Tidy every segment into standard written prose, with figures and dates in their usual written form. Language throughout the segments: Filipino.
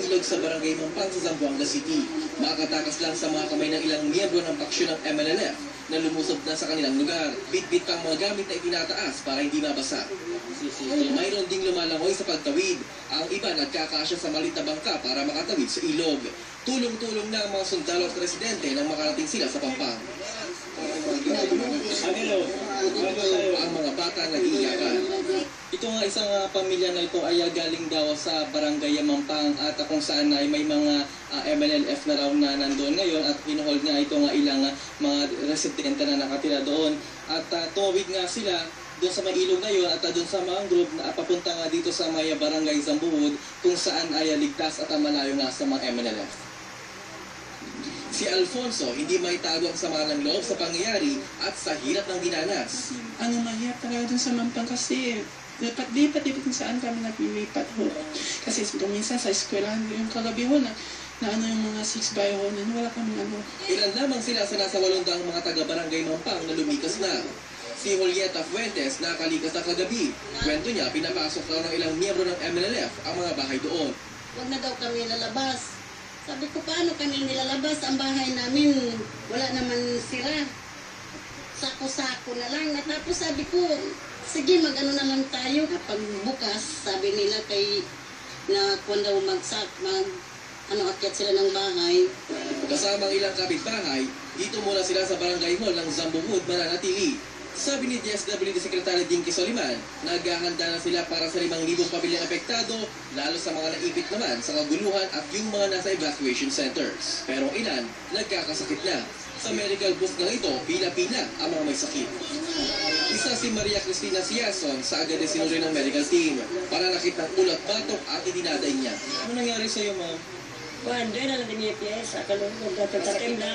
ilog sa barangay Mampang sa Zamboanga City. Makakatakas lang sa mga kamay ng ilang miyembro ng paksyon ng MNLF na lumusob na sa kanilang lugar. Bit-bit pang mga gamit na itinataas para hindi mabasa. Mayroon ding lumalangoy sa pagtawid. Ang iba nagkakasya sa maliit na bangka para makatawid sa ilog. Tulong-tulong na ang mga sundalo at residente nang makarating sila sa Pampang. Ang mga bata nag-iiyakan. Ito nga isang pamilya na ito ay galing daw sa barangay Mampang at kung saan ay may mga MNLF na raw na nandoon ngayon at hinuhold nga ito nga ilang mga residente na nakatira doon. At tumawid nga sila doon sa may ilog na yun at doon sa mangrove na papunta nga dito sa may barangay Zambuhud kung saan ay ligtas at malayo nga sa mga MNLF. Si Alfonso hindi may tago ang sama ng loob sa pangyayari at sa hirap ng dinanas. Ang mahirap talaga dun sa Mampang kasi dapat lipat kung saan kami naglilipat ho. Kasi minsan sa eskwelahan yung kagabi ho na ano yung mga 6 by ho na wala kami ano. Ilan lamang sila sa nasa 800 mga taga-barangay Mampang na lumikas na. Si Julieta Fuentes nakalikas na kagabi. Kwento niya, pinapasok raw ng ilang miyembro ng MNLF ang mga bahay doon. Huwag na daw kami lalabas. Sabi ko, paano kami nilalabas? Ang bahay namin, wala naman sila. Sako-sako na lang. At tapos sabi ko, sige, mag-ano na lang tayo. Kapag bukas, sabi nila kay na kung daw akyat sila ng bahay. Kasama ang ilang kapitbahay, dito muna sila sa barangay hall ng Zambuhud, mananatili. Sabi ni DSWD Secretary Dinky Soliman, naghahanda na sila para sa 5,000 pamilyang apektado, lalo sa mga naipit naman sa kaguluhan at yung mga nasa evacuation centers. Pero ilan, nagkakasakit na. Sa medical booth nga ito, pila-pila ang mga may sakit. Isa si Maria Cristina Siason sa agad sinuri ng medical team. Pananakit ng ulo at batok at idinaday niya. Ano nangyari sa'yo, ma'am? Kuando na lang din yung piyesa. Kalungkod na tatemla.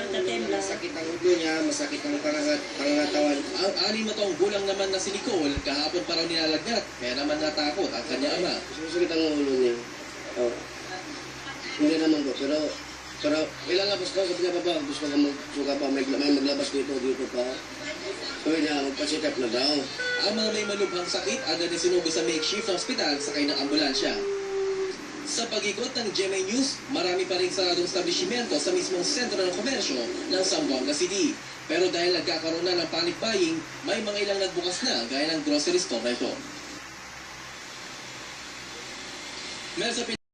Masakit ang ulo niya, masakit ang pangangatawan. Ang 6 na taong gulang naman na si Nicole, kahapon pa raw nilalagnat, kaya naman natakot ang kanya ama. Masakit ang ulo niya. Oh. Hindi naman po, pero ilalabas ko sa pinababa, gusto ka pa, may maglabas dito pa. So niya, magpa-check up na daw. Ang mga may malubhang sakit, agad na sinugo sa makeshift hospital sakay ng ambulansya. Sa pag-ikot ng GMA News, marami pa rin saradong establishmento sa mismong sentro ng komersyo ng Zamboanga City. Pero dahil nagkakaroon na ng panic buying, may mga ilang nagbukas na gaya ng grocery store na ito.